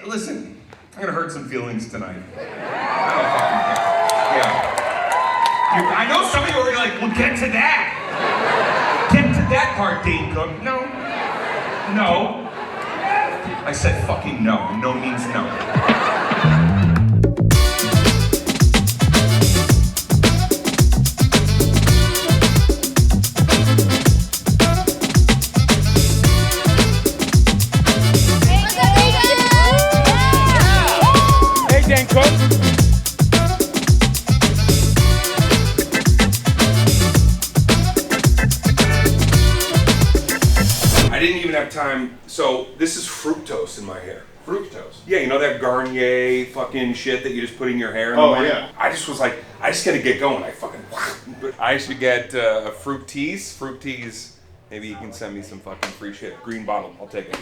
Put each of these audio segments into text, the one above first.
listen, I'm gonna hurt some feelings tonight. I don't fucking care. Yeah. I know some of you are like, well, get to that. Get to that part, Dane Cook. No. No. I said fucking no. No means no. Hey, Dane Cook. I didn't even have time. So this is fructose in my hair. Fructose? Yeah, you know that Garnier fucking shit that you just put in your hair? Oh, yeah. I just was like, I just gotta get going. I should get a fruit teas. Fruit teas. Maybe you can send me some fucking free shit. Green bottle, I'll take it.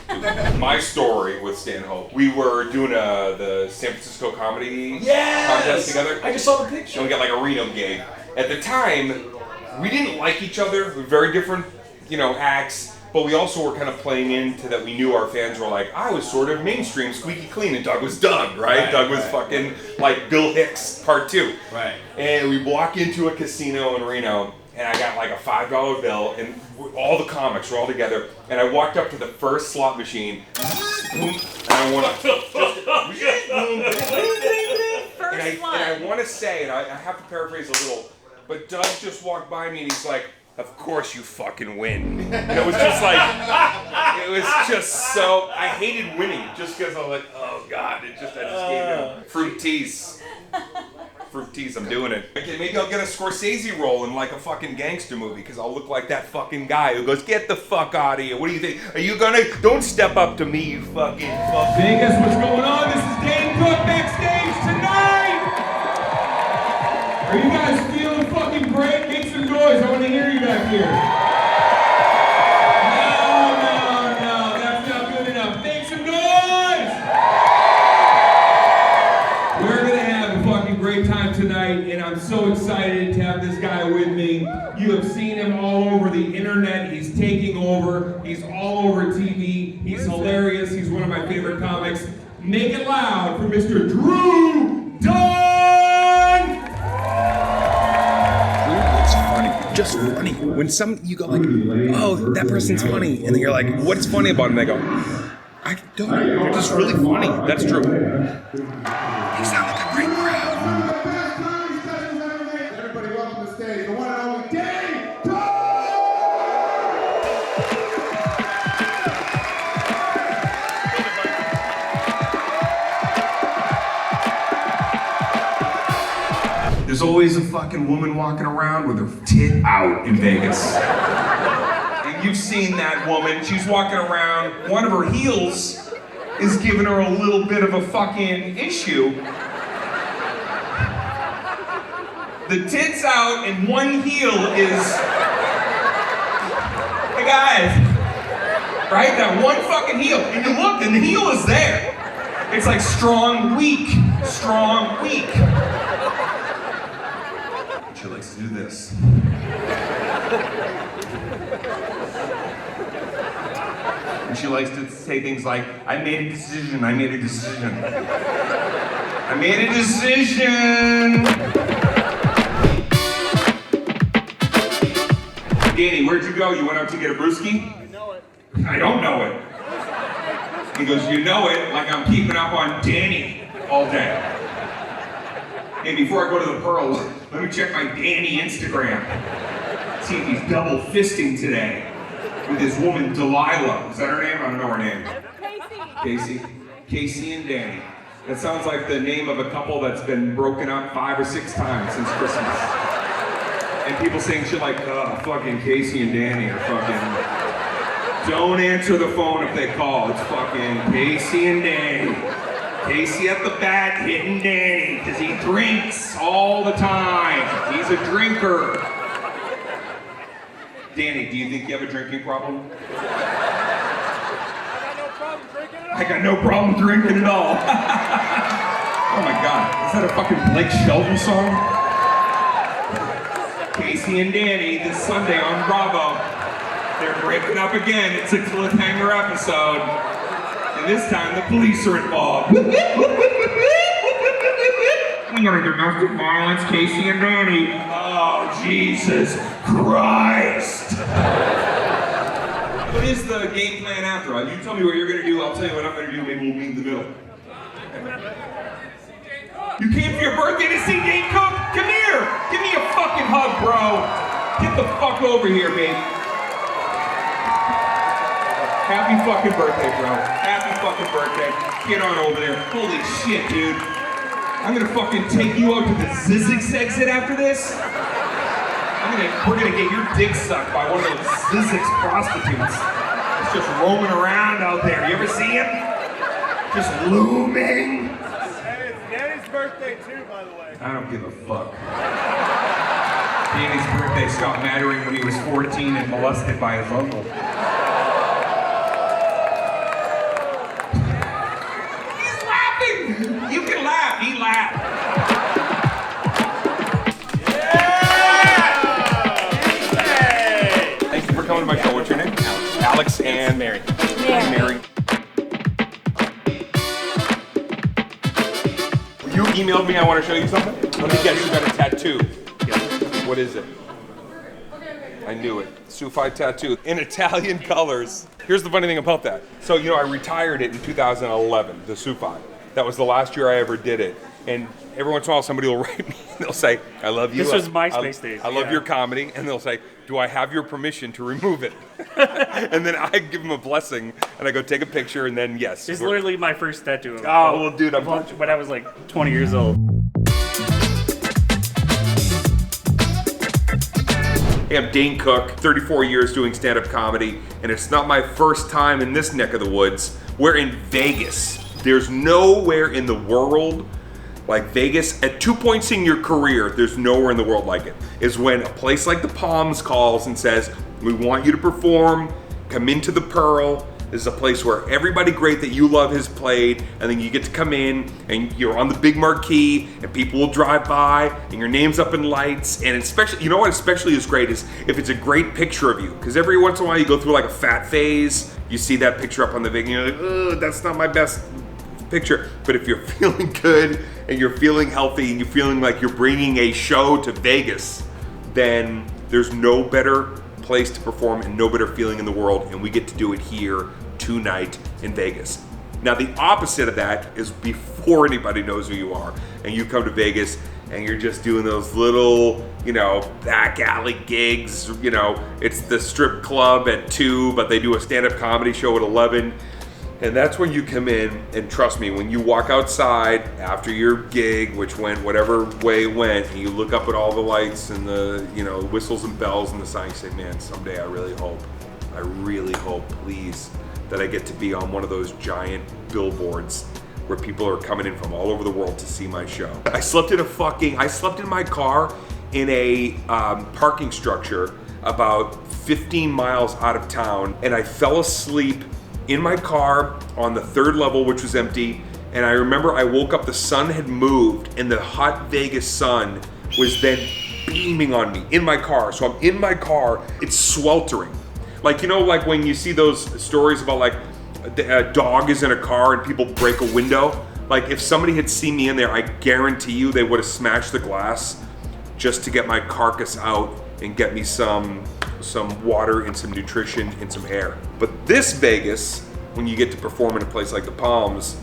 My story with Stanhope. We were doing the San Francisco comedy contest together. I just saw the picture. And we got like a Reno gig. At the time, we didn't like each other. We were very different, acts. But we also were kind of playing into that we knew our fans were like, I was sort of mainstream, squeaky clean, and Doug was Doug, right? Doug was fucking like Bill Hicks, part 2. Right. And we walk into a casino in Reno, and I got like a $5 bill, and all the comics were all together, and I walked up to the first slot machine, and I want to say, and I have to paraphrase a little, but Doug just walked by me and he's like, of course you fucking win. And it was just like, so, I hated winning just because I was like, oh God, I just gave him fruit teas. Fruit teas, I'm doing it. Okay, maybe I'll get a Scorsese role in like a fucking gangster movie because I'll look like that fucking guy who goes, get the fuck out of here. What do you think? Are you gonna? Don't step up to me, you fucking fuck. Vegas, what's going on? This is Dane Cook backstage tonight! Are you guys feeling fucking great? Make some noise, I want to hear you back here. No, that's not good enough. Make some noise! We're gonna have a fucking great time tonight, and I'm so excited to have this guy with me. You have seen him all over the internet. He's taking over. He's all over TV. He's hilarious. He's one of my favorite comics. Make it loud for Mr. Drew Dunn! It's funny. Just funny. When you go like, oh, that person's funny, and then you're like, what's funny about him? They go, I don't know. They're just really funny. That's true. They sound like a great crowd. Everybody welcome to the stage, the one and only Dane Cook! There's always a fucking woman walking around with her tit out in Vegas. And you've seen that woman. She's walking around. One of her heels is giving her a little bit of a fucking issue. The tits out and one heel is... Hey guys. Right? That one fucking heel. And you look and the heel is there. It's like strong, weak. Strong, weak. She likes to do this. And she likes to say things like, I made a decision, I made a decision. I made a decision! Danny, where'd you go? You went out to get a brewski? I know it. I don't know it. He goes, you know it, like I'm keeping up on Danny all day. And before I go to the Pearl, let me check my Danny Instagram. See if he's double fisting today with his woman Delilah. Is that her name? I don't know her name. Casey. Casey and Danny. That sounds like the name of a couple that's been broken up 5 or 6 times since Christmas. And people saying shit like, fucking Casey and Danny are fucking... Don't answer the phone if they call. It's fucking Casey and Danny. Casey at the bat hitting Danny because he drinks all the time. He's a drinker. Danny, do you think you have a drinking problem? I got no problem drinking at all. Oh my God, is that a fucking Blake Shelton song? Casey and Danny this Sunday on Bravo. They're breaking up again. It's a cliffhanger episode. And this time the police are involved. We got a domestic violence, Casey and Danny. Oh, Jesus Christ. What is the game plan after? You tell me what you're gonna do, I'll tell you what I'm gonna do, maybe we'll meet in the middle. You came for your birthday to see Dane Cook? Come here! Give me a fucking hug, bro! Get the fuck over here, baby. Happy fucking birthday, bro. Happy fucking birthday. Get on over there. Holy shit, dude. I'm gonna fucking take you out to the Zizix exit after this. We're gonna get your dick sucked by one of those Zizix prostitutes. It's just roaming around out there. You ever see him? Just looming. Hey, it's Danny's birthday too, by the way. I don't give a fuck. Danny's birthday stopped mattering when he was 14 and molested by his uncle. He's laughing! You can laugh, he laughed. Thank you for coming to my show. What's your name? Alex and Mary. Mary. You emailed me, I want to show you something. Let me guess, you got a tattoo. What is it? I knew it. Sufi tattoo in Italian colors. Here's the funny thing about that. So, you know, I retired it in 2011, the Sufi. That was the last year I ever did it. And every once in a while, somebody will write me and they'll say, I love you. This was MySpace days. I love your comedy. And they'll say, do I have your permission to remove it? And then I give them a blessing and I go take a picture and then yes. It's literally my first tattoo. Oh, well, dude, when I was like 20 years old. Hey, I'm Dane Cook, 34 years doing stand-up comedy, and it's not my first time in this neck of the woods. We're in Vegas. There's nowhere in the world like Vegas. At 2 points in your career, there's nowhere in the world like it. Is when a place like the Palms calls and says, we want you to perform, come into the Pearl. This is a place where everybody great that you love has played, and then you get to come in and you're on the big marquee and people will drive by and your name's up in lights. And especially, you know what especially is great is if it's a great picture of you, because every once in a while you go through like a fat phase, you see that picture up on the big and you're like, oh, that's not my best picture. But if you're feeling good and you're feeling healthy and you're feeling like you're bringing a show to Vegas, then there's no better place to perform and no better feeling in the world, and we get to do it here tonight in Vegas. Now the opposite of that is before anybody knows who you are and you come to Vegas and you're just doing those little, you know, back alley gigs, you know, it's the strip club at 2 but they do a stand-up comedy show at 11. And that's when you come in, and trust me, when you walk outside after your gig, which went whatever way it went, and you look up at all the lights and the, you know, whistles and bells and the sign, you say, man, someday I really hope, please, that I get to be on one of those giant billboards where people are coming in from all over the world to see my show. I slept in my car in a parking structure about 15 miles out of town, and I fell asleep in my car on the 3rd level, which was empty. And I remember I woke up, the sun had moved and the hot Vegas sun was then beaming on me in my car. So I'm in my car, it's sweltering. Like, you know, like when you see those stories about like a dog is in a car and people break a window. Like if somebody had seen me in there, I guarantee you they would have smashed the glass just to get my carcass out and get me some water and some nutrition and some air. But this Vegas, when you get to perform in a place like the Palms,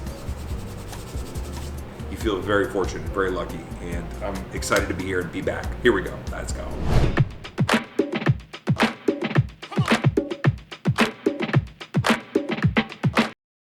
you feel very fortunate, very lucky, and I'm excited to be here and be back. Here we go, let's go.